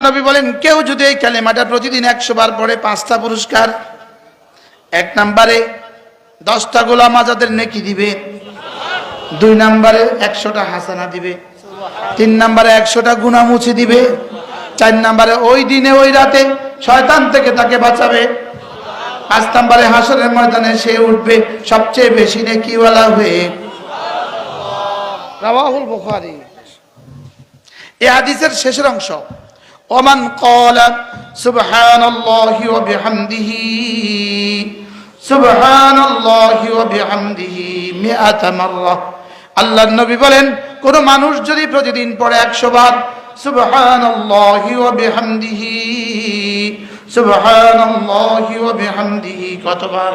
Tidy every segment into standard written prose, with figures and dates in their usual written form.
নবী বলেন কেউ যদি এই কালেমাটা প্রতিদিন 100 বার পড়ে 5টা পুরস্কার। 1 নম্বরে 10টা গোলাম আজাদের নেকি দিবে, 2 নম্বরে 100টা হাসানা দিবে, 3 নম্বরে 100টা গুনাহ মুছে দিবে, 4 নম্বরে ওই দিনে ওই রাতে শয়তান থেকে তাকে বাঁচাবে, 5 নম্বরে হাসরের ময়দানে সে উঠবে সবচেয়ে বেশি নেকিওয়ালা হয়ে। রাওয়াহুল বুখারী। এই হাদিসের শেষের অংশ, ওমান ক্বালা সুবহানাল্লাহি ওয়া বিহামদিহি সুবহানাল্লাহি ওয়া বিহামদিহি মিআতা মাররা। আল্লাহর নবী বলেন কোন মানুষ যদি প্রতিদিন পড়ে 100 বার সুবহানাল্লাহি ওয়া বিহামদিহি সুবহানাল্লাহি ওয়া বিহামদিহি, কতবার?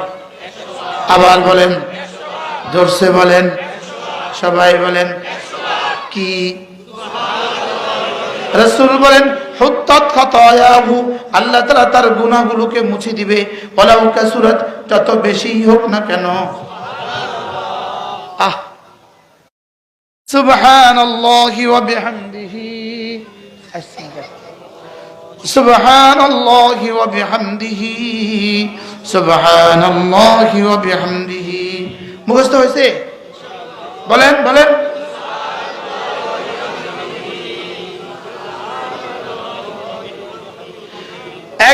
আবার বলেন, জোরসে বলেন, সবাই বলেন। কি? রাসূল বলেন হুত্তাত খাতায়াহু, আল্লাহ তাআলা তার গুনাহগুলোকে মুছে দিবে, ওয়ালাউ কাসুরাত, যত বেশি হোক না কেন। সুবহানাল্লাহি ওয়া বিহামদিহি সুবহানাল্লাহি ওয়া বিহামদিহি সুবহানাল্লাহি ওয়া বিহামদিহি। মুখস্থ হয়েছে? বলেন বলেন।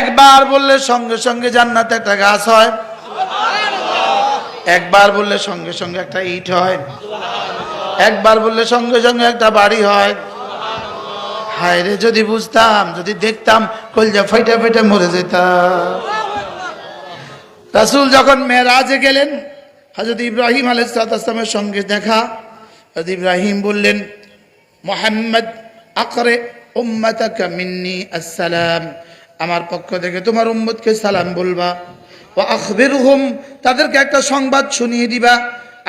একবার বললে সঙ্গে সঙ্গে জান্নাতে একটা গাছ হয়, একবার বললে সঙ্গে সঙ্গে একটা ইট হয়, একবার বললে সঙ্গে সঙ্গে একটা বাড়ি হয়। হায় রে, যদি বুঝতাম, যদি দেখতাম, কলজা ফাইটা ফাইটা মরে যেতাম। রাসূল যখন মেরাজে গেলেন, হযরত ইব্রাহিম আলাইহিস সালামের সঙ্গে দেখা। হযরত ইব্রাহিম বললেন, মুহাম্মদ আকরে উম্মাতাকা মিন্নি আসসালাম, আমার পক্ষ থেকে তোমার উম্মতকে সালাম বলবা। ওয়া আখবিরহুম, তাদেরকে একটা সংবাদ শুনিয়ে দিবা,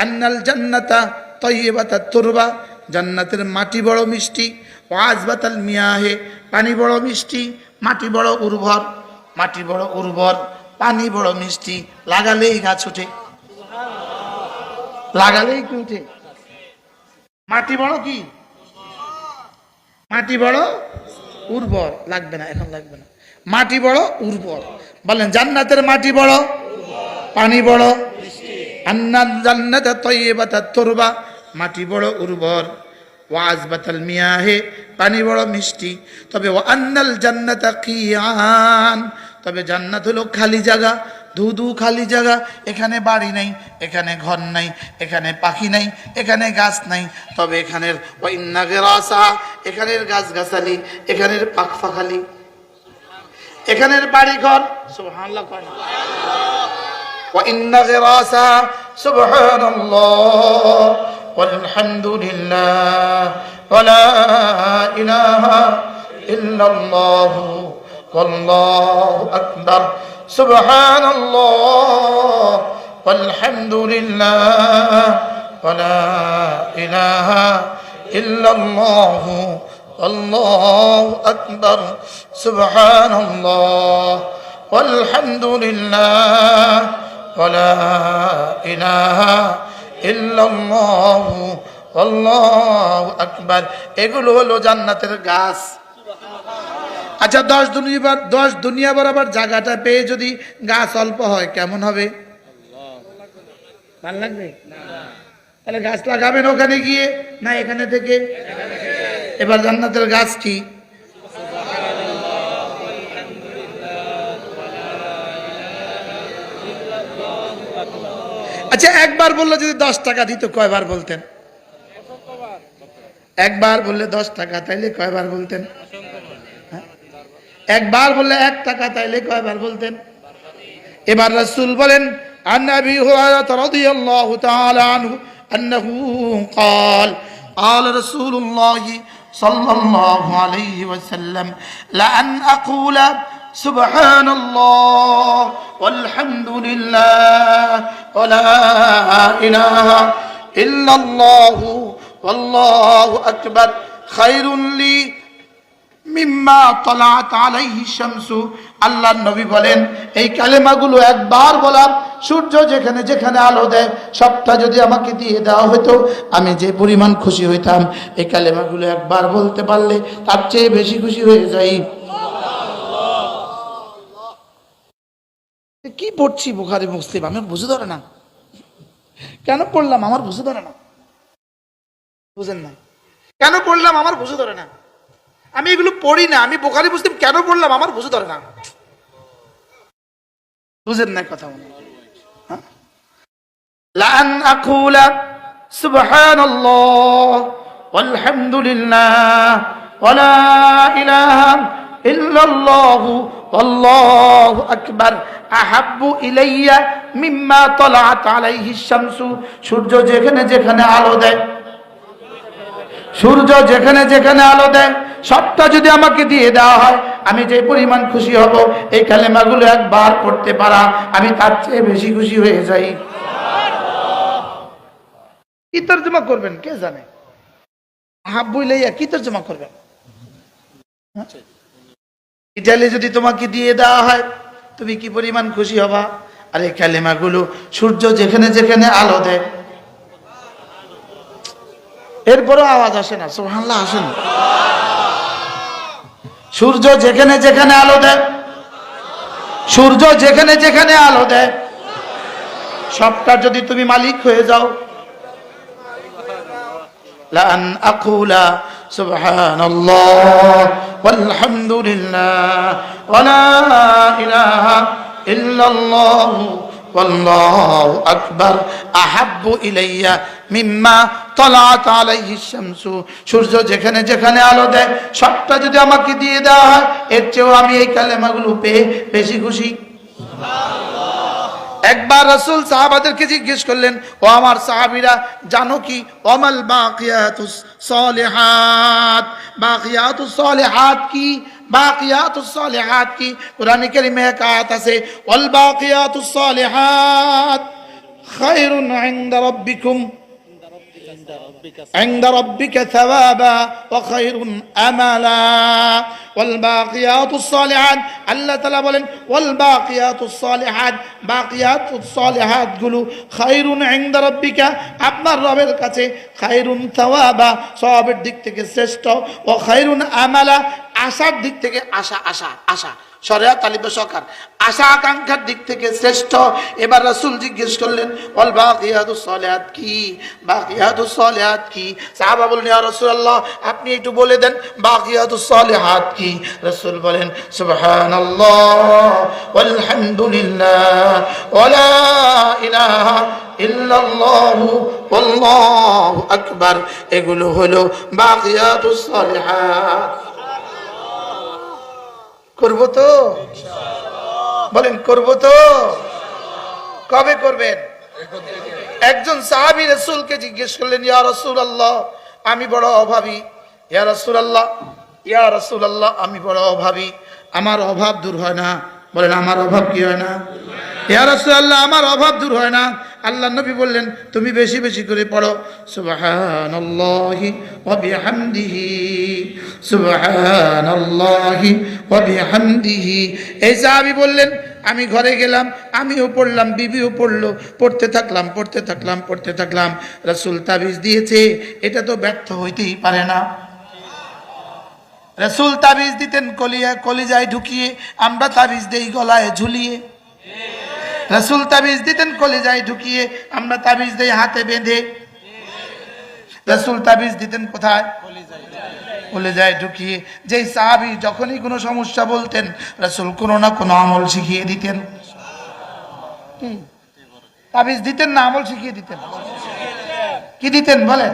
আন্নাল জান্নাতা তাইয়্যিবাতাত তুরবা, জান্নাতের মাটি বড় মিষ্টি, ওয়া আযবাতাল মিয়াহে, পানি বড় মিষ্টি, মাটি বড় উর্বর, মাটি বড় উর্বর, পানি বড় মিষ্টি, লাগালেই গাছ ওঠে। লাগালেই কি ওঠে? মাটি বড় কি? মাটি বড় উর্বর। লাগবে না, এখন লাগবে না। মাটি বড় উর্বর। বলেন জান্নাতের মাটি বড়, পানি বড়। আন্নাল জান্নাতা তাইয়্যিবাতাত তুরবা, মাটি বড় উর্বর। ওয়া আযবাতাল মিয়াহে, পানি বড় মিষ্টি। তবে ওয়া আন্নাল জান্নাতা কিয়ান, তবে জান্নাত হলো খালি জায়গা, ধুধু খালি জায়গা। এখানে বাড়ি নাই, এখানে ঘর নাই, এখানে পাখি নাই, এখানে গাছ নাই। তবে এখানের ওয়া ইন্না গিরাসা, এখানের গাছগাছালি, এখানের পাখপাখালি, এখানের বাড়ি ঘর। সুবহানাল্লাহ কয় না? ওয়া ইন্না গিরাসা সুবহানাল্লাহ ওয়ালহামদুলিল্লাহ ওয়া লা ইলাহা ইল্লাল্লাহ ওয়াল্লাহু আকবার সুবহানাল্লাহ ওয়ালহামদুলিল্লাহ ওয়া লা ইলাহা ইল্লাল্লাহ আল্লাহু আকবার সুবহানাল্লাহ ওয়ালহামদুলিল্লাহ ওয়া লা ইলাহা ইল্লাল্লাহ আল্লাহু আকবার। এগুলো হলো জান্নাতের গাছ। আচ্ছা, 10 দুনিয়া বরাবর জায়গাটা পেয়ে যদি গাছ অল্প হয় কেমন হবে? ভালো লাগবে? তাহলে গাছ লাগাবেন ওখানে গিয়ে না এখানে থেকে? এবার জান্নাতের গাছ কি? আচ্ছা, একবার বললে যদি 10 টাকা দিত কয়বার বলতেন? একবার বললে 10 টাকা, তাইলে কয়বার বলতেন? একবার বললে 1 টাকা, তাইলে কয়বার বলতেন? এবার রাসূল বলেন, আন আবি হুরায়রা রাদিয়াল্লাহু তাআলা আনহু আন্নাহু قال قال رسول الله صلى الله عليه وسلم لأن أقول سبحان الله والحمد لله ولا إله إلا الله والله أكبر خير لي মিম্মা তালাত আলাইহি শামসু। আল্লাহর নবী বলেন এই কালেমাগুলো একবার বলা, সূর্য যেখানে যেখানে আলো দেয় সবটা যদি আমাকে দিয়ে দেওয়া হতো, আমি যে পরিমাণ খুশি হইতাম। এই কালেমাগুলো একবার বলতে পারলে তার চেয়ে বেশি খুশি হয়ে যাই। কি পড়ছি বুখারী মুসলিম, আমি বুঝে ধরে না, কেন পড়লাম আমার বুঝে ধরে না, বুঝেন না কেন পড়লাম আমার বুঝে ধরে না, আমি এগুলো পড়ি না, আমি বুখারী মুসলিম কেন পড়লাম আমার বুঝে ধরে না, বুঝেন না কথা মনে লান আকুলা সুবহানাল্লাহ ওয়ালহামদুলিল্লাহ ওয়ালা ইলাহা ইল্লাল্লাহু আল্লাহু আকবার আহাব্বু ইলাইয়া মিম্মা তালাআত আলাইহিস শামসু। সূর্য যেখানে যেখানে আলো দেয়, সূর্য যেখানে যেখানে আলো দেয়, সবটা যদি আমাকে দিয়ে দেওয়া হয় আমি যে পরিমাণ খুশি হব, এই কালেমাগুলো একবার পড়তে পারা আমি তার চেয়ে বেশি খুশি হয়ে যাই। কি তর্জমা করবেন কে জানে? আহাব্বু ইলাইয়া কি তর্জমা করবেন? ইটালি যদি তোমাকে দিয়ে দেওয়া হয় তুমি কি পরিমাণ খুশি হবা? আর এই কালেমাগুলো সূর্য যেখানে যেখানে আলো দেয়, এরপরও আওয়াজ আসে না, সুবহানাল্লাহ আসে না। সূর্য যেখানে যেখানে আলো দেয়, সূর্য যেখানে যেখানে আলো দেয়, সবটা যদি তুমি মালিক হয়ে যাও, লান আকুলা সুবহানাল্লাহ ওয়ালহামদুলিল্লাহ ওয়ালা ইলাহা ইল্লাল্লাহু ওয়াল্লাহু আকবার আহাব্বু ইলাইয়া মিম্মা তালাআত আলাইহিস শামসু। সূর্য যেখানে যেখানে আলো দেয় সবটা যদি আমাকে দিয়ে দেওয়া হয় এর চেয়েও আমি এই কালেমাগুলো পেয়ে বেশি খুশি। একবার রাসূল সাহাবাদেরকে জিজ্ঞেস করলেন, ও আমার সাহাবীরা জানো কি ওয়ামাল বাকিয়াতুস সালিহাত? বাকিয়াতুস সালিহাত কি? বাকিয়াতুস সালিহাত কি? কোরআনে কারীমে এক আয়াত আছে, ওয়াল বাকিয়াতুস সালিহাত খায়রুন ইনদা রাব্বিকুম عند ربك ثوابا وخير املا والباقيات الصالحات আল্লাহ তাআলা বলেন والباقيات الصالحات বাকিয়াতুস সালিহাত গুলো খায়রুন ইনদা রাব্বিকা আপনার রবের কাছে খায়রুন সাওয়াবা সওয়াবের দিক থেকে শ্রেষ্ঠ ও খায়রুন আমালা আশার দিক থেকে আশা আশা আশা শরিয়া তালিবে সরকার আশা আকাঙ্ক্ষার দিক থেকে শ্রেষ্ঠ। এবার রাসূল জিজ্ঞেস করলেন ওয়াল বাকিয়াতুস সালিহাত কি? বাকিয়াতুস সালিহাত কি? সাহাবা বললেন ইয়া রাসূলুল্লাহ আপনি একটু বলে দেন বাকিয়াতুস সালিহাত কি? রাসূল বলেন সুবহানাল্লাহ ওয়ালহামদুলিল্লাহ ওয়ালা ইলাহা ইল্লাল্লাহু আল্লাহু আকবার। এগুলো হলো বাকিয়াতুস সালিহাত। করবো তো? বলেন করবো তো? কবে করবেন? একজন সাহাবী রাসূলকে জিজ্ঞেস করলেন ইয়া রাসূলুল্লাহ আমি বড় অভাবী, ইয়া রাসূলুল্লাহ ইয়া রাসূলুল্লাহ আমি বড় অভাবী, আমার অভাব দূর হয় না। বলেন আমার অভাব কি হয় না? ইয়া রাসূলুল্লাহ আমার অভাব দূর হয় না। আল্লাহ নবী বললেন তুমি বেশি বেশি করে পড়ো সুবহানাল্লাহি ওয়া বিহামদিহি সুবহানাল্লাহি ওয়া বিহামদিহি। এই সাহাবী বললেন আমি ঘরে গেলাম, আমিও পড়লাম, বিবিও পড়লো, পড়তে থাকলাম পড়তে থাকলাম পড়তে থাকলাম। রাসূল তাবিজ দিয়েছে, এটা তো ব্যর্থ হইতেই পারে না। রাসূল তাবিজ দিতেন কলিজায় ঢুকিয়ে, আমরা তাবিজ দেই গলায় ঝুলিয়ে। রাসূল তাবিজ দিতেন কলিজায় ঢুকিয়ে, আমরা তাবিজ দেই হাতে বেঁধে। রাসূল তাবিজ দিতেন কোথায়? কলিজায় ঢুকিয়ে। যেই সাহাবী যখনই কোনো সমস্যা বলতেন রাসূল কোনো না কোনো আমল শিখিয়ে দিতেন। তাবিজ দিতেন না আমল শিখিয়ে দিতেন? কি দিতেন বলে?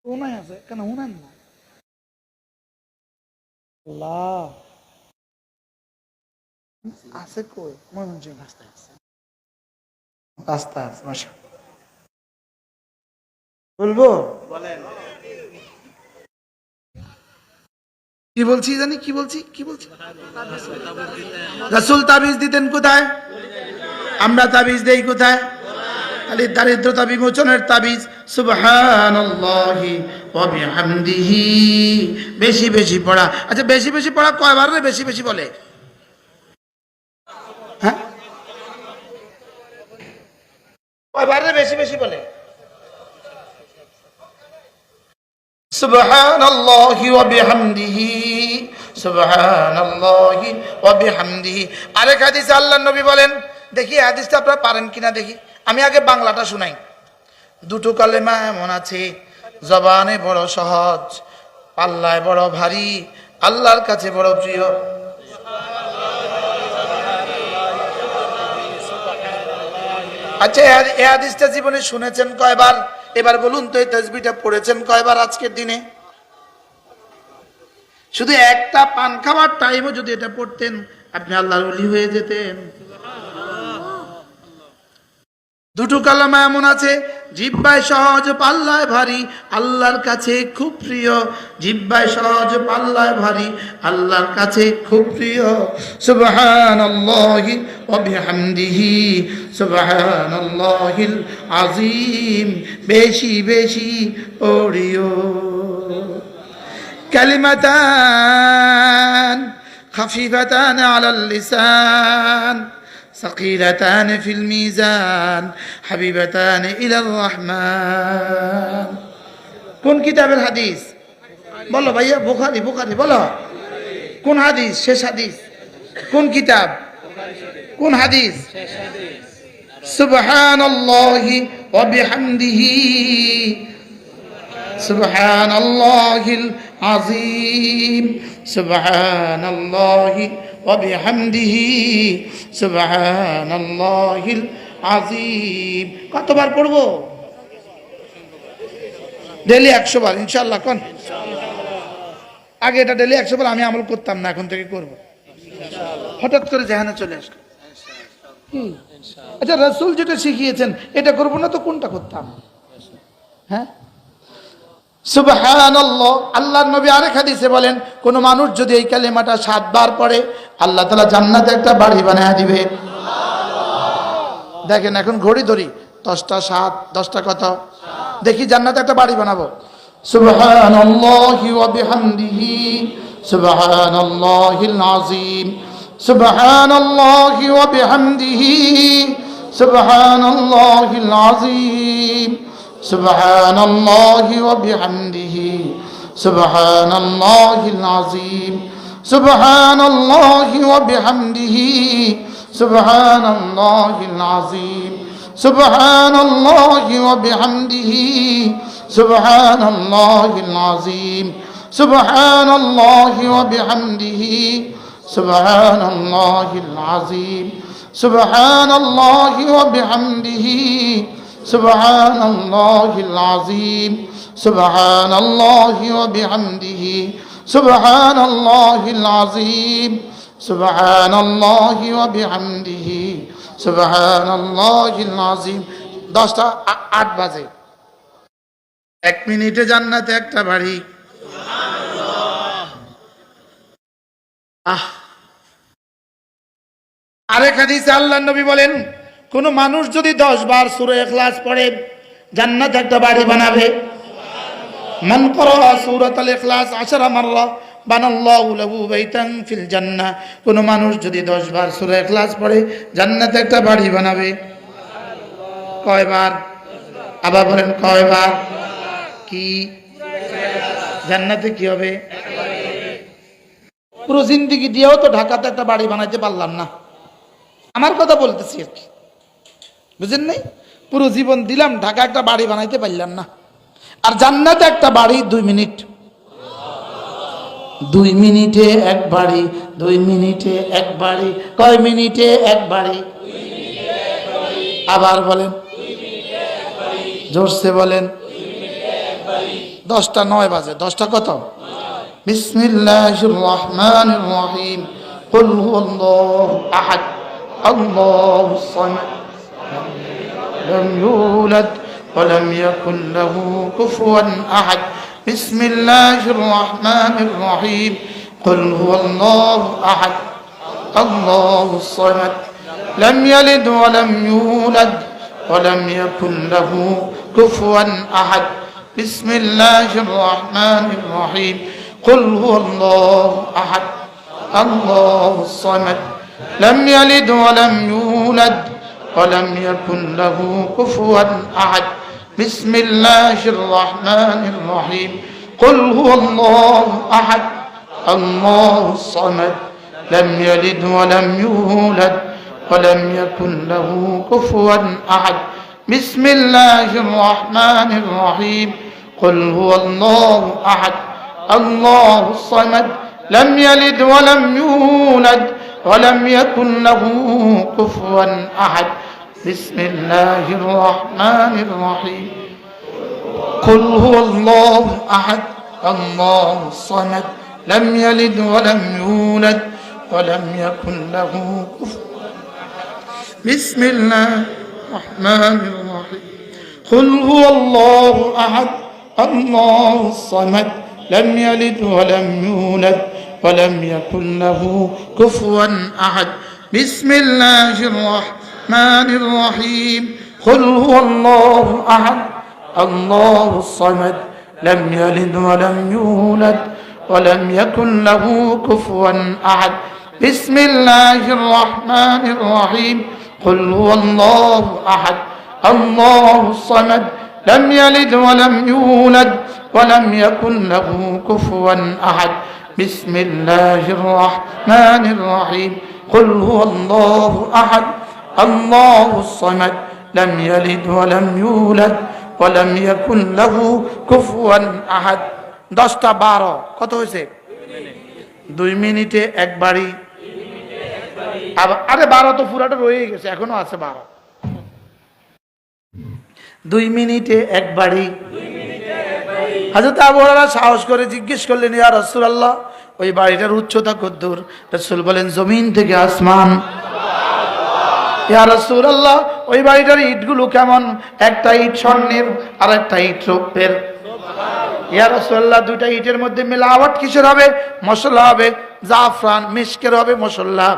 উনাই আছে কেন? উনান না আল্লাহ আছে কই? ময়মনসিংহ রাস্তায় আছে, রাস্তা আছে মাশাআল্লাহ। বলবো? বলেন। কি বলছি জানি কি বলছি কি বলছি? রাসূল তাবিজ দিতেন কোথায়? আমরা তাবিজ দেই কোথায়? খালি দারিদ্রতা বিমোচনের তাবিজ সুবহানাল্লাহি ওয়া বিহামদিহি। বেশি বেশি পড়া। আচ্ছা বেশি বেশি পড়া কয়বার রে বেশি বেশি বলে? হ্যাঁ কয়বার রে বেশি বেশি বলে? সুবহানাল্লাহি ওয়া বিহামদিহি সুবহানাল্লাহি ওয়া বিহামদিহি। আরেক হাদিসে আল্লাহর নবী বলেন, দেখি হাদিসটা আপনারা পারেন কিনা দেখি, আমি আগে বাংলাটা শুনাই। দুটো কালেমা এমন আছে, জবানে বড় সহজ, পাল্লায় বড় ভারী, আল্লাহর কাছে বড় প্রিয়। আচ্ছা, এই হাদিসটা জীবনে শুনেছেন কয়বার? এবার বলুন তো, এই তাসবিহটা পড়েছেন কয়বার আজকের দিনে? শুধু একটা পান খাওয়ার টাইমও যদি এটা পড়তেন, আপনি আল্লাহর ওলি হয়ে যেতেন। দুটো কালেমা এমন আছে, জিহ্বায় সহজ পাল্লায় ভারী, আল্লাহর কাছে খুব প্রিয়। জিহ্বায় সহজ পাল্লায় ভারী, আল্লাহর কাছে খুব প্রিয়। সুবহানাল্লাহি ওয়া বিহামদিহি, সুবহানাল্লাহিল আযীম। বেশি বেশি পড়িও। কালিমাতান খাফিফাতান আলাল লিসান, ثقيلتان في الميزان, حبيبتان إلى الرحمن। কোন কিতাবের হাদিস? বলো ভাইয়া। বুখারী। বুখারী বলো। কোন হাদিস? শেষ হাদিস। কোন কিতাব? কোন হাদিস? সুবহানাল্লাহি ওয়া বিহামদিহি, সুবহানাল্লাহিল আযীম, সুবহানাল্লাহি ওয়া বিহামদিহি, সুবহানাল্লাহিল আযীম। কতবার পড়বো? ডেলি 100 বার ইনশাআল্লাহ। কোন আগে এটা ডেলি 100 বার আমি আমল করতাম না, এখন থেকে করব। হঠাৎ করে যেহানে চলে আসলো। আচ্ছা, রাসূল যেটা শিখিয়েছেন এটা করব না তো কোনটা করতাম? হ্যাঁ, সুবহানাল্লাহ। আল্লাহর নবী আরেক হাদিসে বলেন, কোন মানুষ যদি এই কালেমাটা 7 বার পড়ে, আল্লাহ তাআলা জান্নাতে একটা বাড়ি বানায় দিবে। দেখেন, এখন ঘড়ি ধরি, 10টা 7, 10টা কত? দেখি জান্নাতে একটা বাড়ি বানাবো। সুবহানাল্লাহি ওয়া বিহামদিহি, সুবহানাল্লাহিল আযীম, সুবহানাল্লাহি ওয়া বিহামদিহি, সুবহানাল্লাহিল আযীম, সুবহানাল্লাহি ওয়া বিহামদিহি, সুবহানাল্লাহিল আযীম, সুবহানাল্লাহি ওয়া বিহামদিহি, সুবহানাল্লাহিল আযীম, সুবহানাল্লাহি ওয়া বিহামদিহি, সুবহানাল্লাহিল আযীম, সুবহানাল্লাহি ওয়া বিহামদিহি, সুবহানাল্লাহিল আযীম, সুবহানাল্লাহি ওয়া বিহামদিহি, সুবহানাল্লাহিল আযীম, সুবহানাল্লাহি ওয়া বিহামদিহি, সুবহানাল্লাহিল আযীম, সুবহানাল্লাহি ওয়া বিহামদিহি, সুবহানাল্লাহিল আযীম। 10টা 8 বাজে। 1 মিনিটে জান্নাতে একটা বাড়ি। আরেক হাদিসে আল্লাহর নবী বলেন, কোন মানুষ যদি 10 বার সূরা ইখলাস পড়ে, জান্নাতে একটা বাড়ি বানাবে। মান ক্বারা সূরাতুল ইখলাস 10 মাররা বানাল্লাহু লাহু বাইতান ফিল জান্নাহ। কোন মানুষ যদি 10 বার সূরা ইখলাস পড়ে, জান্নাতে একটা বাড়ি বানাবে। কয়বার? আবার বলেন কয়বার? কি জান্নাতে কি হবে? পুরো জিন্দেগি দিয়েও তো ঢাকাতে একটা বাড়ি বানাইতে পারলাম না। আমার কথা বলতেছি আর কি, বুঝেন নাই? পুরো জীবন দিলাম, ঢাকা একটা বাড়ি বানাইতে পারলাম না। আর জান্নাতে একটা বাড়ি 2 মিনিট। 2 মিনিটে এক বাড়ি, 2 মিনিটে এক বাড়ি। কয় মিনিটে এক বাড়ি? আবার বলেন, জোরসে বলেন। 10টা 9 বাজে। 10টা কত? বিসমিল্লাহির রহমানির রহিম। কুল হুয়াল্লাহু আহাদ, আল্লাহুস সামাদ, লাম ইউলাদ ওয়া লাম ইয়াকুল লাহু কুফুয়ান আহাদ। বিসমিল্লাহির রহমানির রহিম। কুল হুয়াল্লাহু আহাদ, আল্লাহুস সামাদ, লাম ইয়ালিদ ওয়া লাম ইউলাদ ওয়া লাম ইয়াকুল লাহু কুফুয়ান আহাদ। বিসমিল্লাহির রহমানির রহিম। قل هو الله أحد الله الصمد لم يلد ولم يولد ولم يكن له كفوا أحد بسم الله الرحمن الرحيم قل هو الله أحد الله الصمد لم يلد ولم يولد ولم يكن له كفوا أحد بسم الله الرحمن الرحيم قل هو الله أحد الله الصمد لم يلد ولم يولد ولم يكن له كفوا أحد بسم الله الرحمن الرحيم قل هو الله أحد الله الصمد لم يلد ولم يولد ولم يكن له كفوا بسم الله الرحمن الرحيم قل هو الله أحد الله الصمد لم يلد ولم يولد ولم يكن له كفوا أحد بسم الله الرحمن الرحيم قل هو الله أحد الله الصمد لم يلد ولم يولد ولم يكن له كفوا أحد بسم الله الرحمن الرحيم قل هو الله أحد الله الصمد لم يلد ولم يولد ولم يكن له كفوا أحد بسم الله الرحمن الرحيم قل هو الله أحد الله الصمد لم يلد ولم يولد ولم يكن له كفوا أحد 10টা 12 কত হয়েছে 2 মিনিটে একবারই আরে 12 তো পুরাটা রয়ে গেছে এখনো আছে 12 2 মিনিটে একবারই হযরত আবু হুরায়রা সাহস করে জিজ্ঞেস করলেন ইয়া রাসূলুল্লাহ ওই বাড়িটার উচ্চতা কতদূর রাসূল বলেন জমিন থেকে আসমান ইয়া রাসূলুল্লাহ ওই বাড়িটার ইটগুলো কেমন একটা ইট স্বর্ণের আর একটা ইট রৌপ্যের ইয়া রাসূলুল্লাহ দুইটা ইটের মধ্যে মিলাওয়াট কিসের হবে মশলা হবে জাফরান মিশকের হবে মশলা